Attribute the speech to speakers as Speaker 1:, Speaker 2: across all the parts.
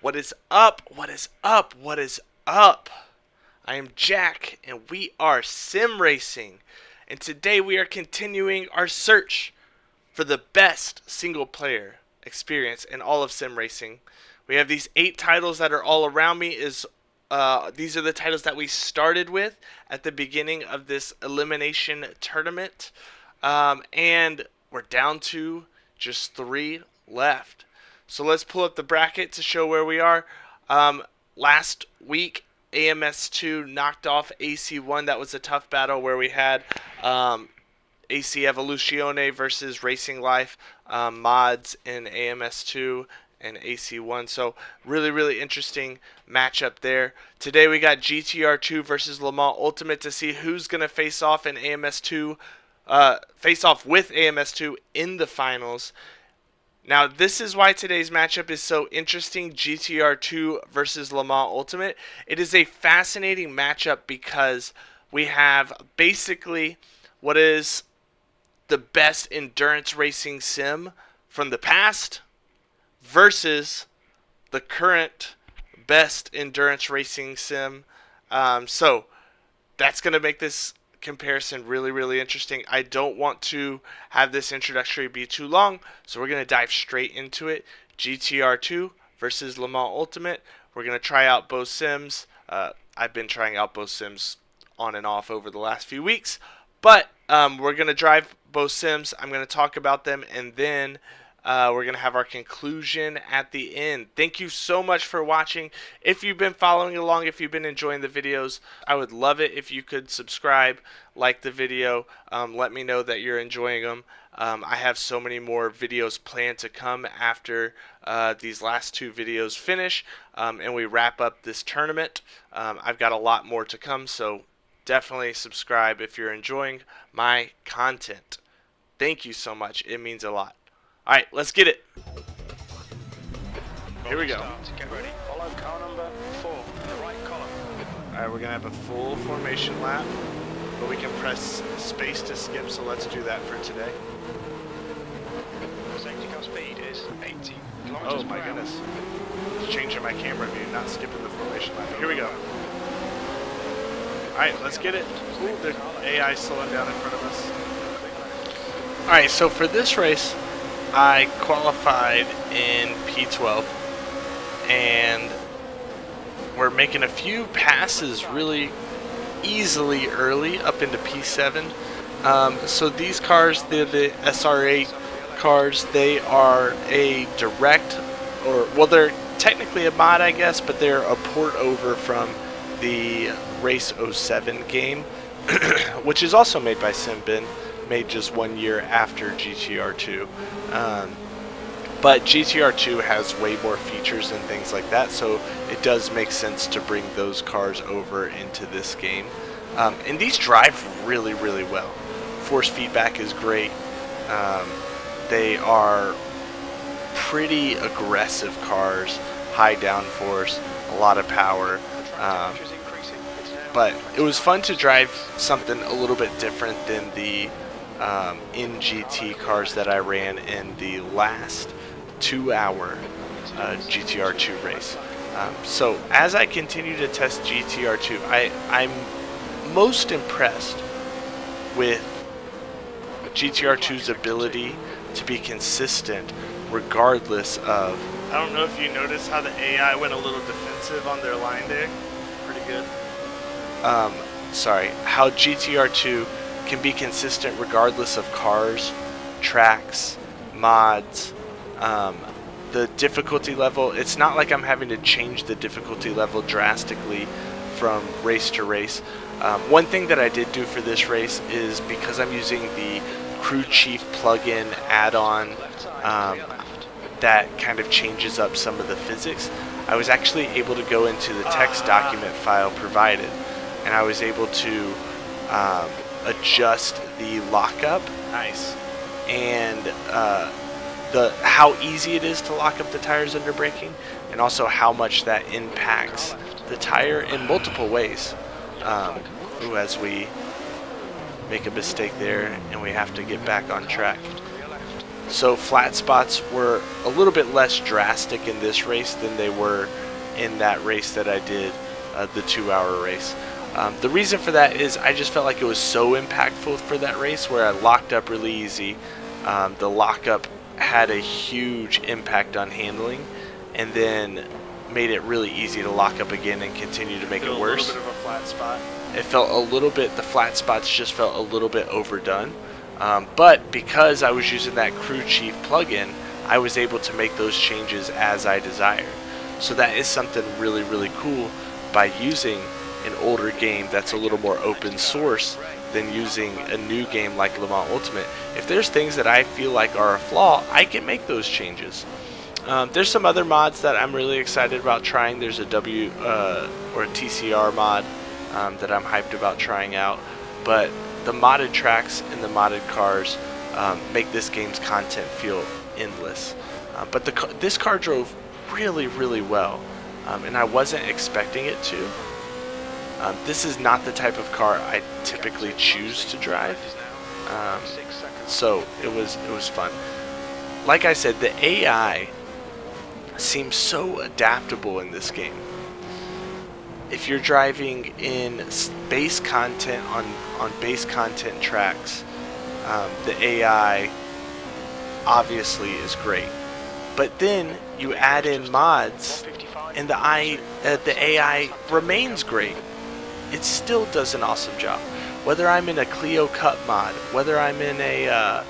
Speaker 1: What is up? What is up? What is up? I am Jack, and we are sim racing. And today we are continuing our search for the best single player experience in all of sim racing. We have these 8 titles that are all around me. These are the titles that we started with at the beginning of this elimination tournament. And we're down to just 3 left. So let's pull up the bracket to show where we are. Last week, AMS2 knocked off AC1. That was a tough battle where we had AC Evoluzione versus Racing Life mods in AMS2 and AC1. So really interesting matchup there. Today we got GTR2 versus Le Mans Ultimate to see who's going to face off in AMS2, face off with AMS2 in the finals. Now, this is why today's matchup is so interesting, GTR2 versus Le Mans Ultimate. It is a fascinating matchup because we have basically what is the best endurance racing sim from the past versus the current best endurance racing sim. So that's going to make this comparison really interesting. I don't want to have this introductory be too long, so we're going to dive straight into it. GTR2 versus Le Mans Ultimate. We're going to try out both sims. I've been trying out both sims on and off over the last few weeks, but we're going to drive both sims. I'm going to talk about them, and then we're going to have our conclusion at the end. Thank you so much for watching. If you've been following along, if you've been enjoying the videos, I would love it if you could subscribe, like the video, let me know that you're enjoying them. I have so many more videos planned to come after these last 2 videos finish and we wrap up this tournament. I've got a lot more to come, so definitely subscribe if you're enjoying my content. Thank you so much. It means a lot. Alright, let's get it. Here we go.
Speaker 2: Get ready. Follow car number 4 in the right column.
Speaker 1: Alright, we're going to have a full formation lap, but we can press space to skip, so let's do that for today.
Speaker 2: Safety car speed is 80 kilometers
Speaker 1: Oh my goodness. It's changing my camera view, not skipping the formation lap. Here we go. Alright, let's get it. Ooh, the AI slowing down in front of us. Alright, so for this race, I qualified in P12, and we're making a few passes really easily early up into P7. So these cars, they're the SR8 cars. They are a direct, well, they're technically a mod, I guess, but they're a port over from the Race 07 game, which is also made by Simbin, made just 1 year after GTR2. But GTR2 has way more features and things like that, so it does make sense to bring those cars over into this game. And these drive really well. Force feedback is great. They are pretty aggressive cars, high downforce, a lot of power. But it was fun to drive something a little bit different than the in-GT cars that I ran in the last 2-hour GTR2 race. So as I continue to test GTR2, I'm most impressed with GTR2's ability to be consistent regardless of... I don't know if you noticed how the AI went a little defensive on their line there. Pretty good. Sorry, how GTR2 can be consistent regardless of cars, tracks, mods, the difficulty level. It's not like I'm having to change the difficulty level drastically from race to race. One thing that I did do for this race is, because I'm using the Crew Chief plugin add-on that kind of changes up some of the physics, I was actually able to go into the text document file provided, and I was able to adjust the lockup. Nice. And how easy it is to lock up the tires under braking, and also how much that impacts the tire in multiple ways. As we make a mistake there and we have to get back on track. So flat spots were a little bit less drastic in this race than they were in that race that I did, the 2-hour race. The reason for that is I just felt like it was so impactful for that race where I locked up really easy. The lockup had a huge impact on handling, and then made it really easy to lock up again and continue to make it worse.
Speaker 2: A little bit of a flat spot.
Speaker 1: It felt a little bit, the flat spots just felt a little bit overdone. But because I was using that Crew Chief plugin, I was able to make those changes as I desired. So that is something really, really cool by using an older game that's a little more open source than using a new game like Le Mans Ultimate. If there's things that I feel like are a flaw, I can make those changes. There's some other mods that I'm really excited about trying. There's a or a TCR mod that I'm hyped about trying out. But the modded tracks and the modded cars make this game's content feel endless. But this car drove really, really well, and I wasn't expecting it to. This is not the type of car I typically choose to drive, so it was fun. Like I said, the AI seems so adaptable in this game. If you're driving in base content on base content tracks, the AI obviously is great. But then you add in mods, and the AI remains great. It still does an awesome job. Whether I'm in a Clio Cup mod, whether I'm in a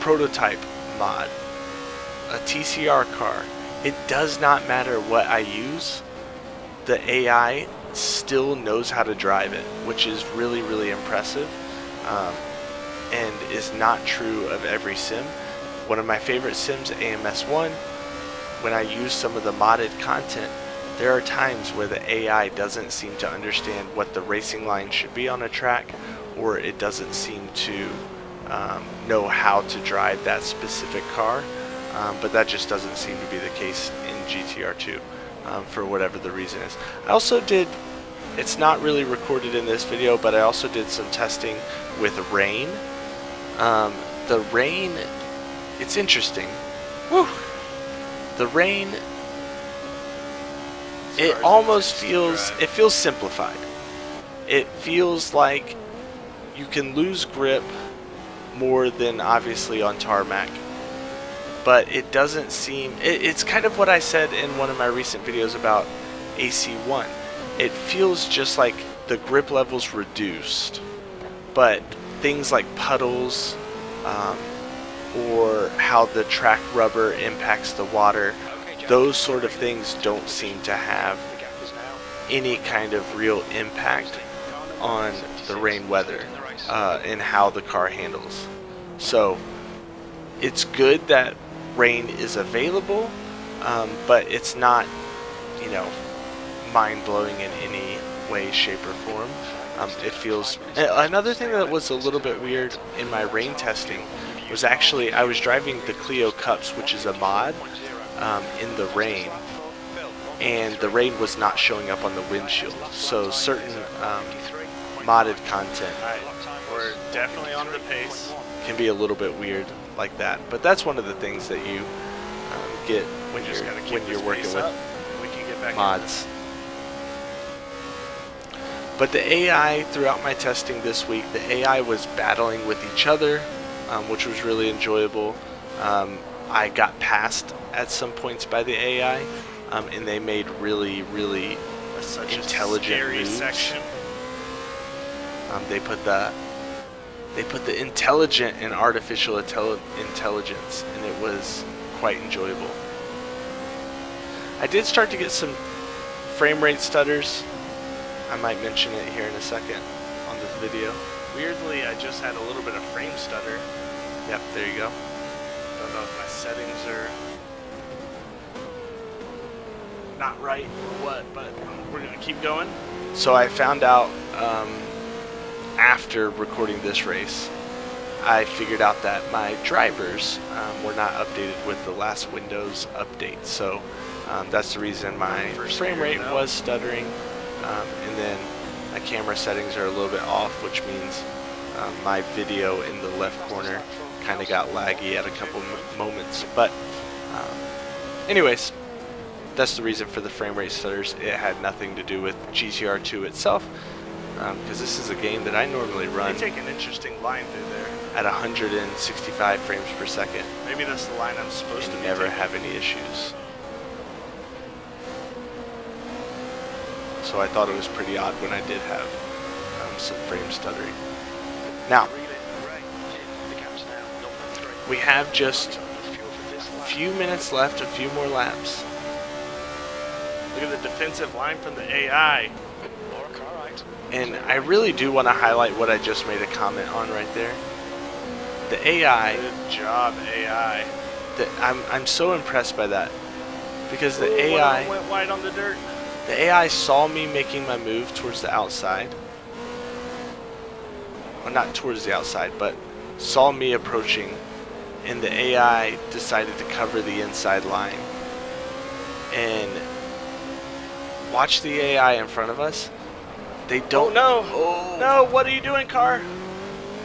Speaker 1: prototype mod, a TCR car, it does not matter what I use. The AI still knows how to drive it, which is really, really impressive, and is not true of every sim. One of my favorite sims, AMS1, when I use some of the modded content, there are times where the AI doesn't seem to understand what the racing line should be on a track, or it doesn't seem to know how to drive that specific car, but that just doesn't seem to be the case in GTR2 for whatever the reason is. I also did, it's not really recorded in this video, but I also did some testing with rain. The rain, it's interesting. Woo! The rain, it almost feels, it feels simplified. It feels like you can lose grip more than obviously on tarmac, but it doesn't seem, it's kind of what I said in one of my recent videos about AC1. It feels just like the grip level's reduced, but things like puddles, or how the track rubber impacts the water, those sort of things don't seem to have any kind of real impact on the rain weather and how the car handles. So it's good that rain is available, but it's not, mind-blowing in any way, shape, or form. It feels, another thing that was a little bit weird in my rain testing was actually I was driving the Clio Cups, which is a mod, in the rain, and the rain was not showing up on the windshield. So certain modded content,
Speaker 2: We're definitely on the pace.
Speaker 1: can be a little bit weird like that. But that's one of the things that you get when you're working with
Speaker 2: We can get back
Speaker 1: mods. But the AI, throughout my testing this week, the AI was battling with each other, which was really enjoyable. I got passed at some points by the AI, and they made really, really intelligent moves.
Speaker 2: Section.
Speaker 1: They put the intelligent in artificial intelligence, and it was quite enjoyable. I did start to get some frame rate stutters. I might mention it here in a second on this video.
Speaker 2: Weirdly, I just had a little bit of frame stutter.
Speaker 1: Yep, there you go.
Speaker 2: Don't know if my settings are not right or what, but we're gonna keep going.
Speaker 1: So I found out after recording this race, I figured out that my drivers were not updated with the last Windows update. So that's the reason my frame rate was stuttering. And then my camera settings are a little bit off, which means my video in the left corner kind of got laggy at a couple moments. But anyways, that's the reason for the frame rate stutters. It had nothing to do with GTR2 itself, because this is a game that I normally run.
Speaker 3: They take an interesting line through there.
Speaker 1: At 165 frames per second.
Speaker 3: Maybe that's the line I'm supposed to be
Speaker 1: never
Speaker 3: taking.
Speaker 1: have any issues. So I thought it was pretty odd when I did have some frame stuttering. Now, we have just a few minutes left, a few more laps.
Speaker 3: Look at the defensive line from the AI.
Speaker 1: And I really do want to highlight what I just made a comment on right there. The AI.
Speaker 3: Good job, AI.
Speaker 1: I'm so impressed by that, because the
Speaker 3: Ooh,
Speaker 1: AI
Speaker 3: went wide on the dirt.
Speaker 1: The AI saw me making my move towards the outside. Well, not towards the outside, but saw me approaching, and the AI decided to cover the inside line. And watch the AI in front of us. They don't.
Speaker 3: Oh no! No! What are you doing, car?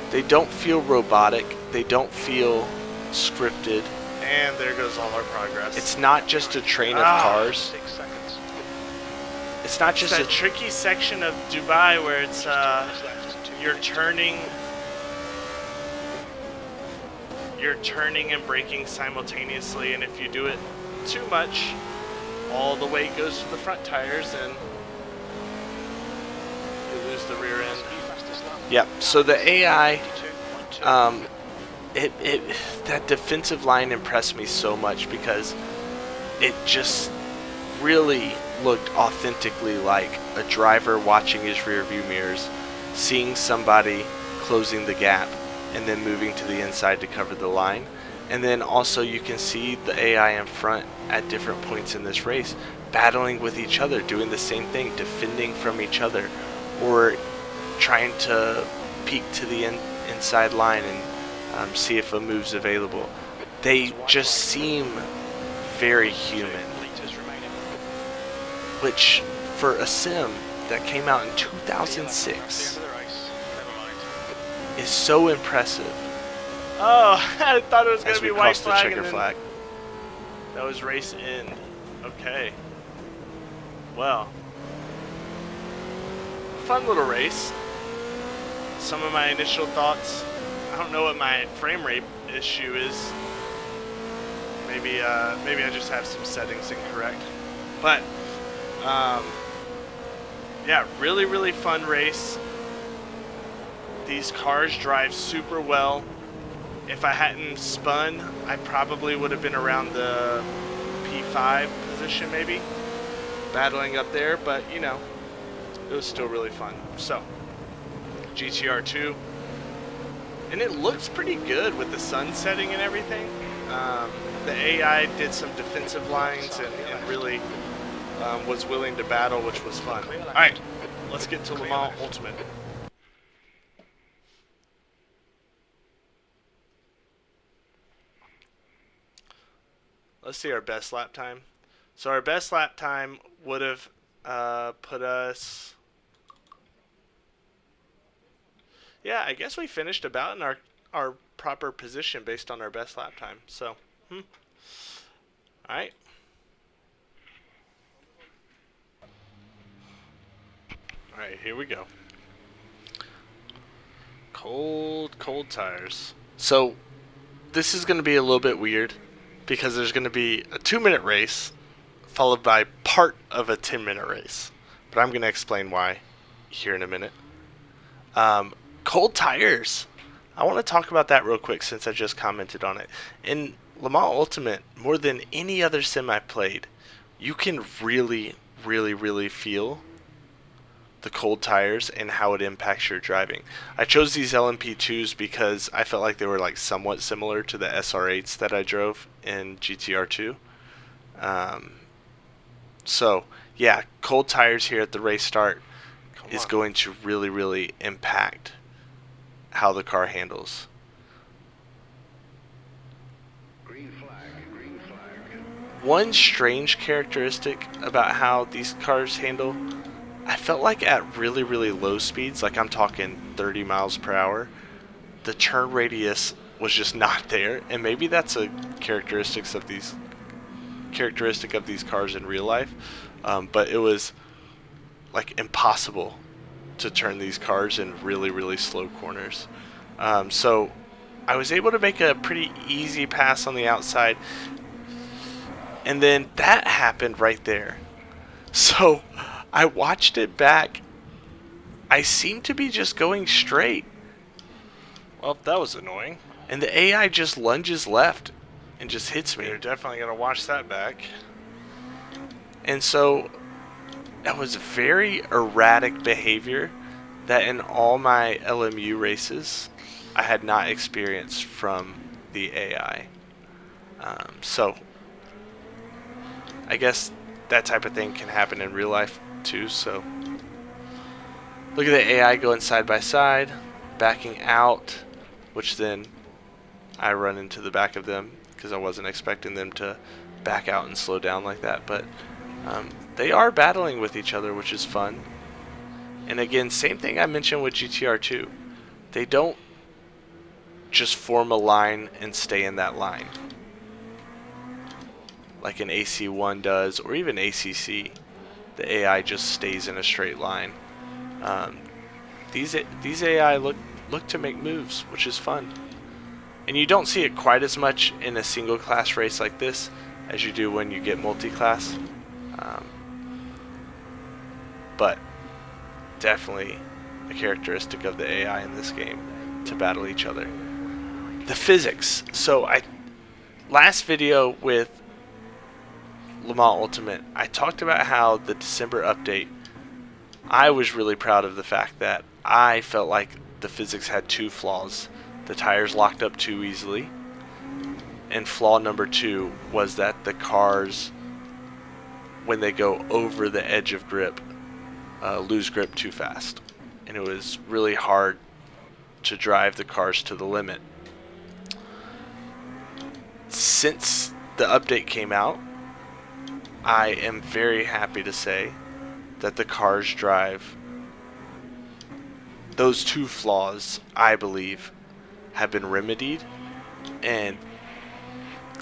Speaker 1: They don't feel robotic. They don't feel scripted.
Speaker 3: And there goes all our progress.
Speaker 1: It's not just a train of cars.
Speaker 2: 6 seconds.
Speaker 1: It's not just
Speaker 3: a tricky section of Dubai where it's you're turning and braking simultaneously, and if you do it too much, all the weight goes to the front tires and you lose the rear end.
Speaker 1: Yep. So the AI, that defensive line impressed me so much, because it just really looked authentically like a driver watching his rear view mirrors, seeing somebody closing the gap, and then moving to the inside to cover the line. And then also you can see the AI in front at different points in this race battling with each other, doing the same thing, defending from each other, or trying to peek to the inside line and see if a move's available. They just seem very human, which for a sim that came out in 2006 is so impressive.
Speaker 3: Oh, I thought it was going
Speaker 1: As
Speaker 3: to be
Speaker 1: we
Speaker 3: white
Speaker 1: cross the
Speaker 3: flag.
Speaker 1: checker flag.
Speaker 3: That was race end. Okay. Well, fun little race. Some of my initial thoughts. I don't know what my frame rate issue is. Maybe I just have some settings incorrect. But yeah, really fun race. These cars drive super well. If I hadn't spun, I probably would have been around the P5 position, maybe, battling up there, but you know, it was still really fun. So, GTR2, and it looks pretty good with the sun setting and everything. The AI did some defensive lines and really was willing to battle, which was fun. All right, let's get to Le Mans Ultimate. Let's see our best lap time. So our best lap time would have put us... Yeah, I guess we finished about in our proper position based on our best lap time. So, Alright. Alright, here we go. Cold tires. So, this is going to be a little bit weird, because there's going to be a 2-minute race followed by part of a 10-minute race. But I'm going to explain why here in a minute. Cold tires. I want to talk about that real quick since I just commented on it. In Le Mans Ultimate, more than any other sim I played, you can really feel the cold tires and how it impacts your driving. I chose these LMP2s because I felt like they were like somewhat similar to the SR8s that I drove in GTR2. So yeah, cold tires here at the race start is going to really impact how the car handles.
Speaker 2: Green flag.
Speaker 1: One strange characteristic about how these cars handle,
Speaker 3: I felt like at really, really low speeds, like I'm talking 30 miles per hour, the turn radius was just not there, and maybe that's a characteristic of these cars in real life, but it was like impossible to turn these cars in really, really slow corners. So I was able to make a pretty easy pass on the outside, and then that happened right there. So I watched it back. I seemed to be just going straight,
Speaker 1: Well, that was annoying.
Speaker 3: and the AI just lunges left and just hits me.
Speaker 1: You're definitely going to watch that back.
Speaker 3: And so that was very erratic behavior that in all my LMU races I had not experienced from the AI. So I guess that type of thing can happen in real life too. So look at the AI going side by side, backing out, which then I run into the back of them because I wasn't expecting them to back out and slow down like that. But they are battling with each other, which is fun. And again, same thing I mentioned with GTR2. They don't just form a line and stay in that line like an AC1 does, or even ACC. The AI just stays in a straight line. These AI look to make moves, which is fun. And you don't see it quite as much in a single class race like this as you do when you get multi-class. But definitely a characteristic of the AI in this game to battle each other. The physics. So last video with Le Mans Ultimate, I talked about how the December update, I was really proud of the fact that I felt like the physics had two flaws. The tires locked up too easily, and flaw number 2 was that the cars, when they go over the edge of grip, lose grip too fast, and it was really hard to drive the cars to the limit. Since the update came out, I am very happy to say that the cars drive. Those two flaws, I believe, have been remedied. And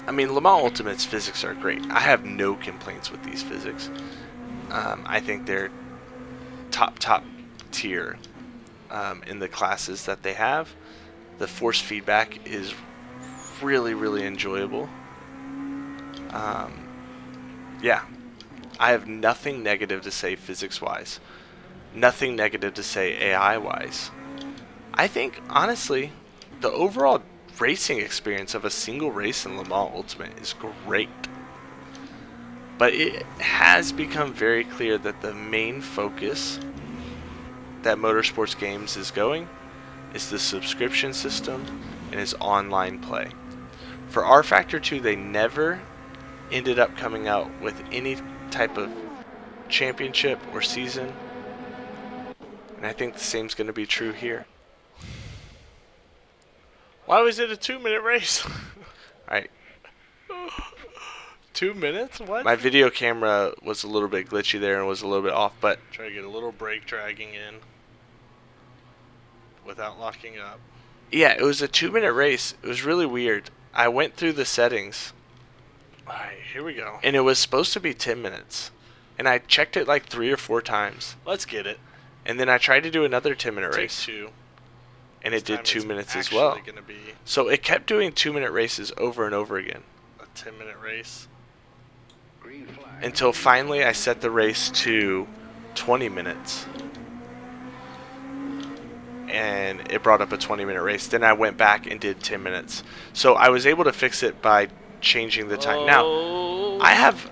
Speaker 3: I mean, Le Mans Ultimate's physics are great. I have no complaints with these physics. I think they're top tier in the classes that they have. The force feedback is really, really enjoyable. Yeah, I have nothing negative to say physics-wise. Nothing negative to say AI-wise. I think, honestly, the overall racing experience of a single race in Le Mans Ultimate is great. But it has become very clear that the main focus that Motorsports Games is going is the subscription system and is online play. For R Factor 2, they never ended up coming out with any type of championship or season, and I think the same's going to be true here.
Speaker 1: Why was it a 2-minute race?
Speaker 3: Alright,
Speaker 1: 2 minutes? What?
Speaker 3: my video camera was a little bit glitchy there and was a little bit off, but
Speaker 1: Try to get a little brake dragging in without locking up.
Speaker 3: yeah, it was a 2-minute race. It was really weird. I went through the settings,
Speaker 1: Alright, here we go.
Speaker 3: and it was supposed to be 10 minutes. And I checked it like 3 or 4 times.
Speaker 1: Let's get it.
Speaker 3: And then I tried to do another 10-minute
Speaker 1: Take
Speaker 3: race,
Speaker 1: 2.
Speaker 3: and
Speaker 1: This
Speaker 3: it did
Speaker 1: time
Speaker 3: 2
Speaker 1: it's
Speaker 3: minutes as well.
Speaker 1: actually gonna be
Speaker 3: So it kept doing 2-minute races over and over again.
Speaker 1: a 10-minute race.
Speaker 3: Until finally I set the race to 20 minutes. And it brought up a 20-minute race. Then I went back and did 10 minutes. So I was able to fix it by changing the time. Now, I have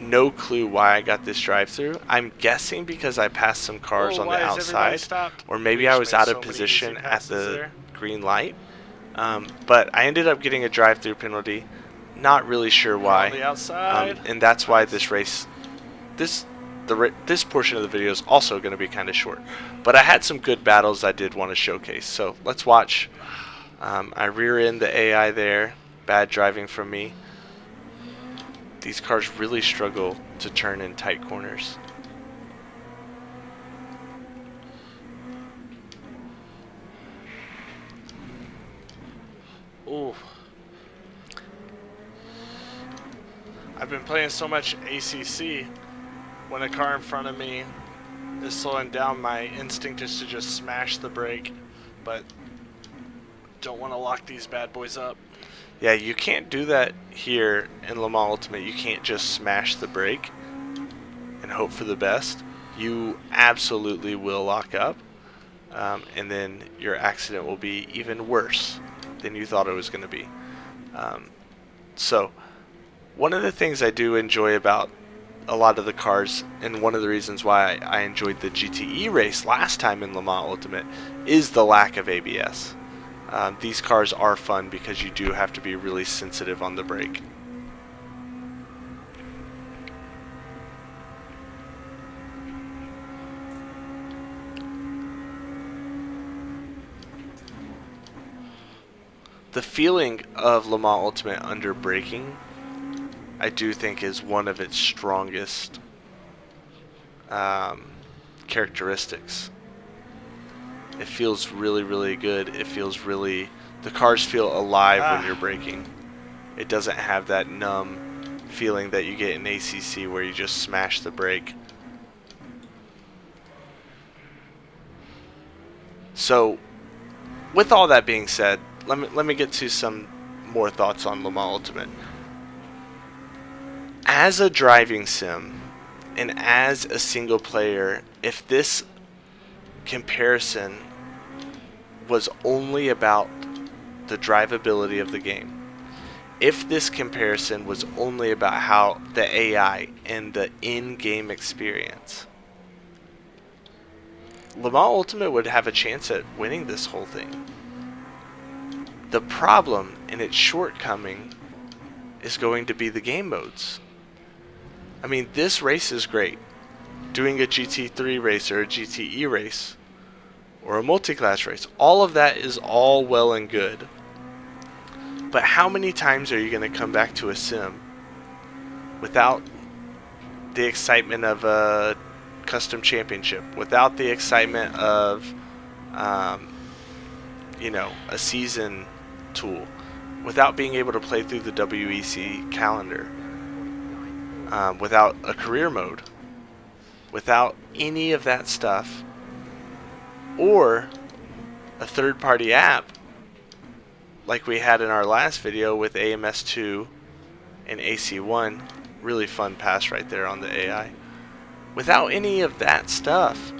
Speaker 3: no clue why I got this drive-through. I'm guessing because I passed some cars on the
Speaker 1: why is everybody
Speaker 3: outside.
Speaker 1: stopped?
Speaker 3: Or maybe
Speaker 1: We
Speaker 3: I
Speaker 1: just
Speaker 3: was
Speaker 1: made
Speaker 3: out
Speaker 1: so
Speaker 3: of
Speaker 1: many
Speaker 3: position
Speaker 1: easy
Speaker 3: at
Speaker 1: passes
Speaker 3: the
Speaker 1: there.
Speaker 3: green light. But I ended up getting a drive-through penalty. Not really sure why.
Speaker 1: On the outside.
Speaker 3: And that's why this race, this portion of the video is also going to be kind of short. But I had some good battles I did want to showcase. So let's watch. I rear end the AI there. Bad driving from me. These cars really struggle to turn in tight corners. Ooh. I've been playing so much ACC. When a car in front of me is slowing down, my instinct is to just smash the brake, but don't want to lock these bad boys up.
Speaker 1: Yeah, you can't do that here in Le Mans Ultimate. You can't just smash the brake and hope for the best. You absolutely will lock up, and then your accident will be even worse than you thought it was going to be. So, one of the things I do enjoy about a lot of the cars, and one of the reasons why I enjoyed the GTE race last time in Le Mans Ultimate, is the lack of ABS. These cars are fun because you do have to be really sensitive on the brake. The feeling of Le Mans Ultimate under braking, I do think, is one of its strongest characteristics. It feels really, really good. It feels really... The cars feel alive when you're braking. It doesn't have that numb feeling that you get in ACC where you just smash the brake. So, with all that being said, let me get to some more thoughts on Le Mans Ultimate. As a driving sim, and as a single player, if this comparison was only about the drivability of the game, if this comparison was only about how the AI and the in-game experience, Le Mans Ultimate would have a chance at winning this whole thing. The problem and its shortcoming is going to be the game modes. I mean, this race is great. Doing a GT3 race or a GTE race or a multi-class race, all of that is all well and good. But how many times are you going to come back to a sim without the excitement of a custom championship, without the excitement of, a season tool, without being able to play through the WEC calendar, without a career mode, without any of that stuff, or a third-party app like we had in our last video with AMS2 and AC1. Really fun pass right there on the AI. Without any of that stuff,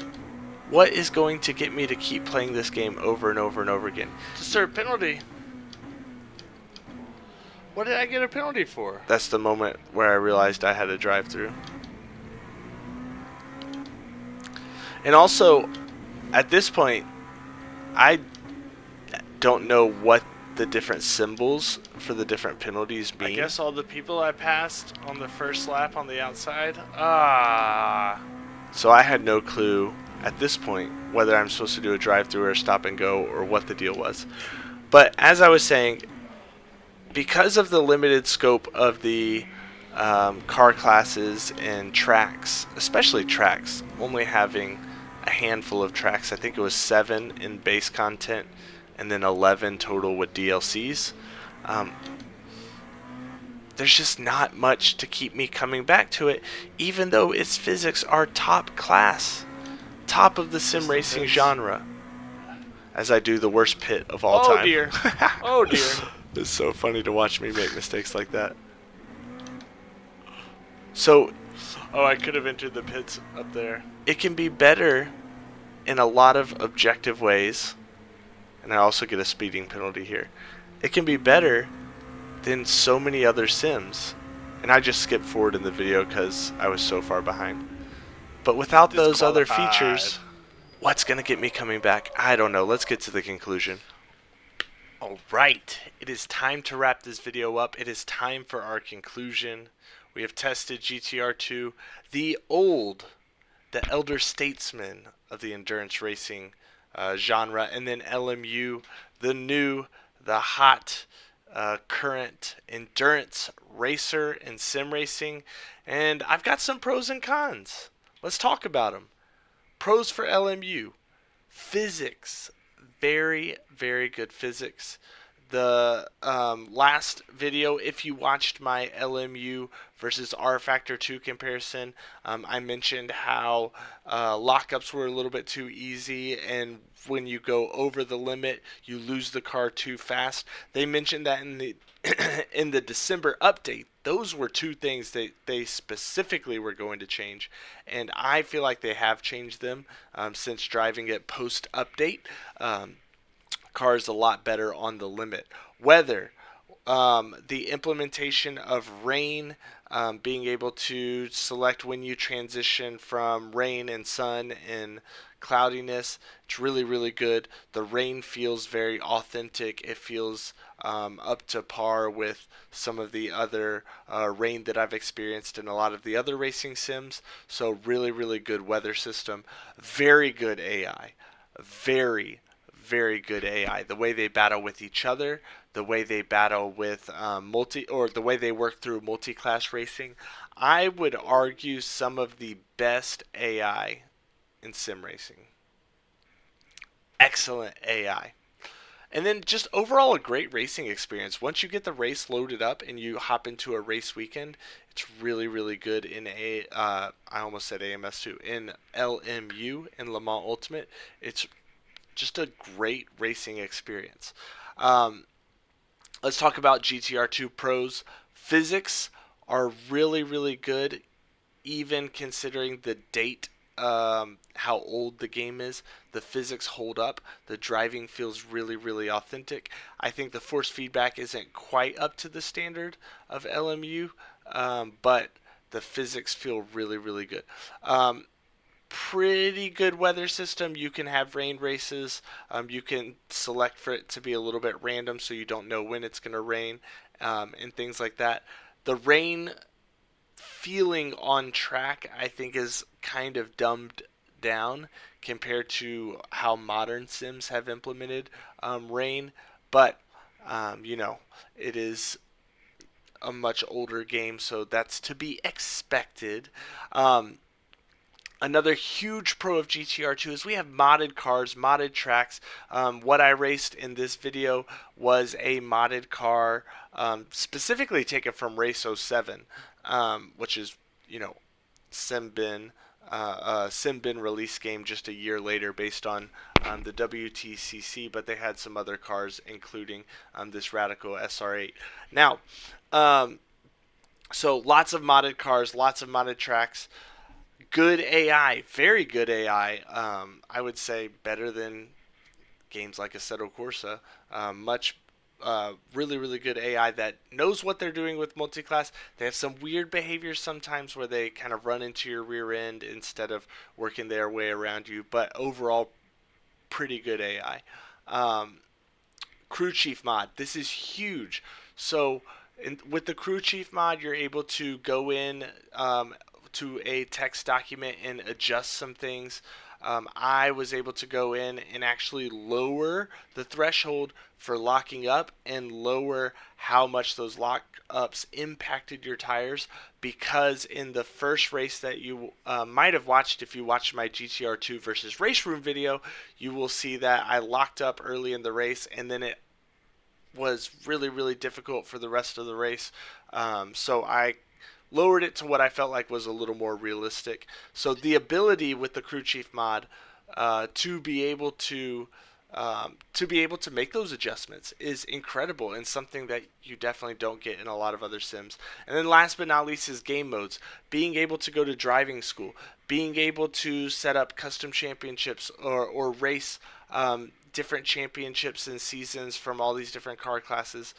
Speaker 1: what is going to get me to keep playing this game over and over and over again?
Speaker 3: To serve penalty. What did I get a penalty for?
Speaker 1: That's the moment where I realized I had a drive-through. And also, at this point, I don't know what the different symbols for the different penalties mean.
Speaker 3: I guess all the people I passed on the first lap on the outside.
Speaker 1: So I had no clue at this point whether I'm supposed to do a drive-through or stop and go or what the deal was. But as I was saying, because of the limited scope of the car classes and tracks, especially tracks, only having a handful of tracks, I think it was 7 in base content and then 11 total with DLCs, there's just not much to keep me coming back to it, even though its physics are top class, top of the sim racing genre, as I do the worst pit of all time.
Speaker 3: Oh dear. Oh dear.
Speaker 1: It's so funny to watch me make mistakes like that. So,
Speaker 3: I could have entered the pits up there.
Speaker 1: It can be better in a lot of objective ways, and I also get a speeding penalty here. It can be better than so many other sims, and I just skipped forward in the video because I was so far behind. But without those other features, what's going to get me coming back? I don't know. Let's get to the conclusion. Alright, it is time to wrap this video up. It is time for our conclusion. We have tested GTR2, the elder statesman of the endurance racing genre, and then LMU, the new, the hot, current endurance racer and sim racing. And I've got some pros and cons. Let's talk about them. Pros for LMU: physics. Very, very good physics.
Speaker 3: the last video, if you watched my LMU versus R Factor 2 comparison, I mentioned how lockups were a little bit too easy, and when you go over the limit, you lose the car too fast. They mentioned that in the in the December update, those were two things that they specifically were going to change, and I feel like they have changed them since driving it post update. Cars a lot better on the limit. Weather, the implementation of rain, being able to select when you transition from rain and sun and cloudiness, it's really, really good. The rain feels very authentic. It feels up to par with some of the other rain that I've experienced in a lot of the other racing sims. So really, really good weather system. Very good AI. Very, very good AI. The way they battle with each other, the way they battle with the way they work through multi-class racing, I would argue some of the best AI in sim racing. Excellent AI. And then just overall a great racing experience. Once you get the race loaded up and you hop into a race weekend, it's really, really good in I almost said AMS2, in LMU, in Le Mans Ultimate. It's just a great racing experience. Let's talk about GTR2 Pros. Physics are really, really good, even considering the date, how old the game is. The physics hold up. The driving feels really, really authentic. I think the force feedback isn't quite up to the standard of LMU, but the physics feel really, really good. Pretty good weather system. You can have rain races. You can select for it to be a little bit random so you don't know when it's going to rain, and things like that. The rain feeling on track, I think, is kind of dumbed down compared to how modern sims have implemented rain. But, it is a much older game, so that's to be expected. Another huge pro of GTR2 is we have modded cars, modded tracks. What I raced in this video was a modded car, specifically taken from Race 07, which is, Simbin, Simbin release game just a year later based on the WTCC, but they had some other cars, including this Radical SR8. Now, so lots of modded cars, lots of modded tracks. Good AI, very good AI. I would say better than games like Assetto Corsa. Really, really good AI that knows what they're doing with multiclass. They have some weird behaviors sometimes where they kind of run into your rear end instead of working their way around you, but overall, pretty good AI. Crew Chief mod. This is huge. So, with the Crew Chief mod, you're able to go in to a text document and adjust some things. I was able to go in and actually lower the threshold for locking up and lower how much those lockups impacted your tires, because in the first race that you might have watched, if you watched my GTR2 versus Race Room video, you will see that I locked up early in the race and then it was really, really difficult for the rest of the race. So I lowered it to what I felt like was a little more realistic. So the ability with the Crew Chief mod to be able to make those adjustments is incredible and something that you definitely don't get in a lot of other sims. And then last but not least is game modes. Being able to go to driving school, being able to set up custom championships or race different championships and seasons from all these different car classes.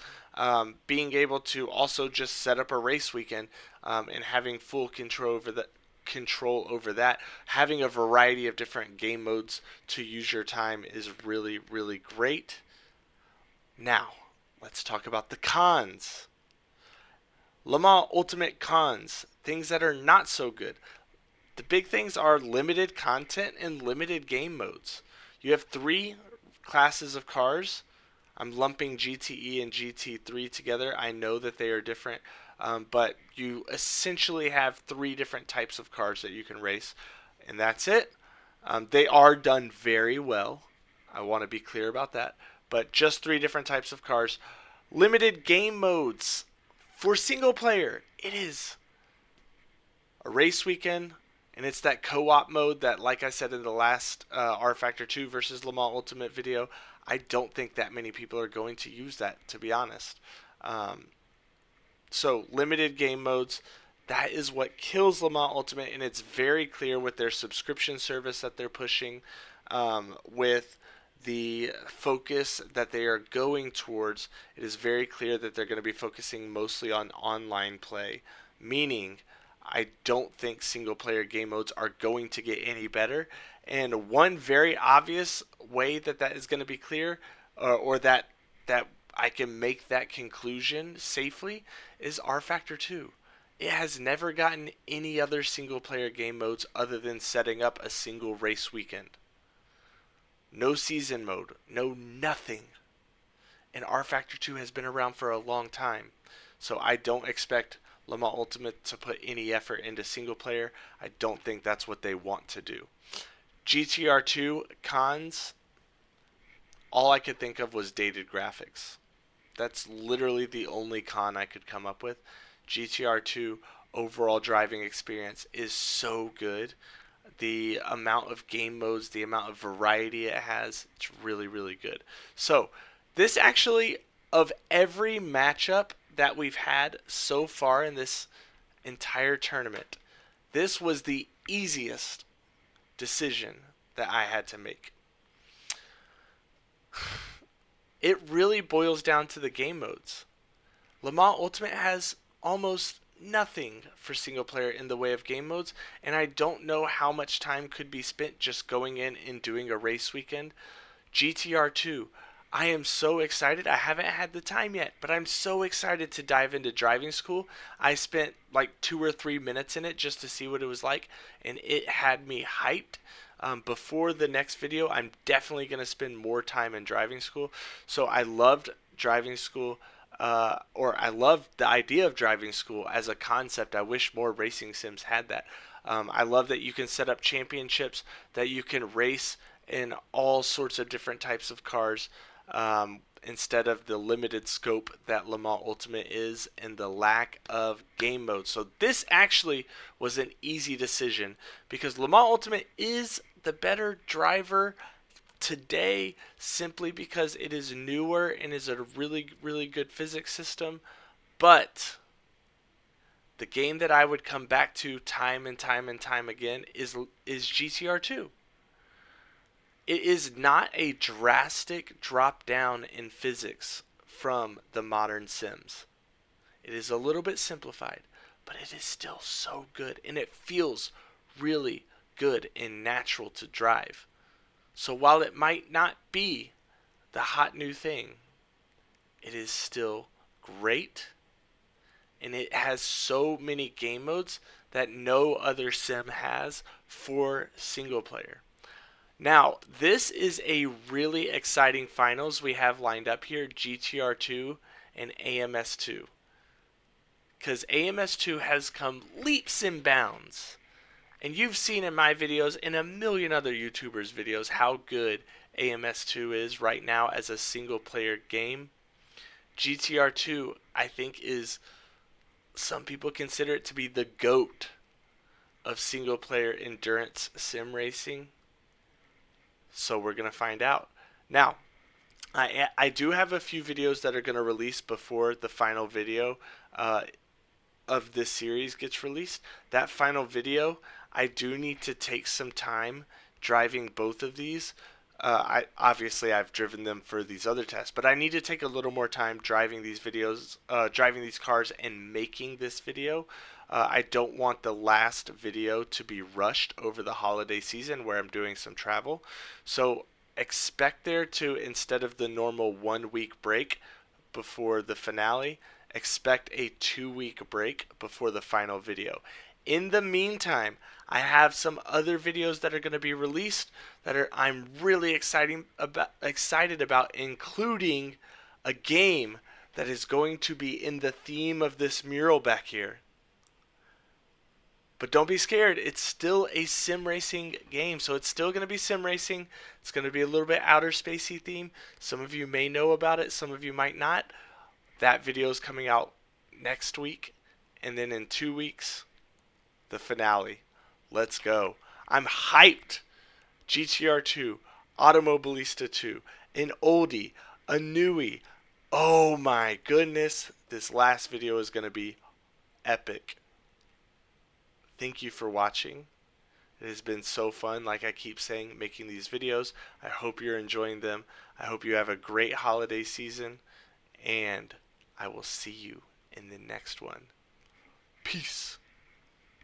Speaker 3: Being able to also just set up a race weekend and having full control over that. Having a variety of different game modes to use your time is really, really great. Now, let's talk about the cons. Le Mans Ultimate cons. Things that are not so good. The big things are limited content and limited game modes. You have 3 classes of cars. I'm lumping GTE and GT3 together. I know that they are different, but you essentially have 3 different types of cars that you can race, and that's it. They are done very well. I want to be clear about that,
Speaker 1: but just 3 different types of cars. Limited game modes for single player. It is a race weekend, and it's that co-op mode that, like I said in the last R Factor 2 versus Le Mans Ultimate video, I don't think that many people are going to use that, to be honest. So limited game modes, that is what kills Le Mans Ultimate, and it's very clear with their subscription service that they're pushing, with the focus that they are going towards. It is very clear that they're going to be focusing mostly on online play, meaning I don't think single player game modes are going to get any better. And one very obvious way that that is going to be clear, or that I can make that conclusion safely, is R Factor 2. It has never gotten any other single player game modes other than setting up a single race weekend. No season mode, no nothing. And R Factor 2 has been around for a long time. So I don't expect Le Mans Ultimate to put any effort into single player. I don't think that's what they want to do. GTR2 cons, all I could think of was dated graphics. That's literally the only con I could come up with. GTR2 overall driving experience is so good. The amount of game modes, the amount of variety it has, it's really, really good. So, this actually, of every matchup that we've had so far in this entire tournament, this was the easiest decision that I had to make. It really boils down to the game modes. Le Mans Ultimate has almost nothing for single player in the way of game modes, and I don't know how much time could be spent just going in and doing a race weekend. GTR2, I am so excited. I haven't had the time yet, but I'm so excited to dive into driving school. I spent like 2 or 3 minutes in it just to see what it was like, and it had me hyped. Before the next video, I'm definitely going to spend more time in driving school. So I loved driving school, or I loved the idea of driving school as a concept. I wish more racing sims had that. I love that you can set up championships, that you can race in all sorts of different types of cars, instead of the limited scope that Le Mans Ultimate is, and the lack of game modes. So this actually was an easy decision, because Le Mans Ultimate is the better driver today, simply because it is newer and is a really, really good physics system. But the game that I would come back to time and time and time again is GTR2. It is not a drastic drop down in physics from the modern sims. It is a little bit simplified, but it is still so good, and it feels really good and natural to drive. So while it might not be the hot new thing, it is still great, and it has so many game modes that no other sim has for single player. Now, this is a really exciting finals we have lined up here, GTR2 and AMS2. Because AMS2 has come leaps and bounds. And you've seen in my videos and a million other YouTubers' videos how good AMS2 is right now as a single player game. GTR2, I think, is, some people consider it to be the GOAT of single player endurance sim racing. So we're going to find out. Now, I do have a few videos that are going to release before the final video of this series gets released. That final video, I do need to take some time driving both of these. Obviously I've driven them for these other tests, but I need to take a little more time driving these videos, driving these cars and making this video. I don't want the last video to be rushed over the holiday season where I'm doing some travel. So expect there to, instead of the normal 1 week break before the finale, expect a 2-week break before the final video. In the meantime, I have some other videos that are going to be released that I'm really excited about, including a game that is going to be in the theme of this mural back here. But don't be scared. It's still a sim racing game. So it's still going to be sim racing. It's going to be a little bit outer spacey theme. Some of you may know about it. Some of you might not. That video is coming out next week. And then in 2 weeks, the finale. Let's go. I'm hyped. GTR2, Automobilista 2, an oldie, a newie. Oh my goodness. This last video is going to be epic. Thank you for watching. It has been so fun, like I keep saying, making these videos. I hope you're enjoying them. I hope you have a great holiday season. And I will see you in the next one. Peace.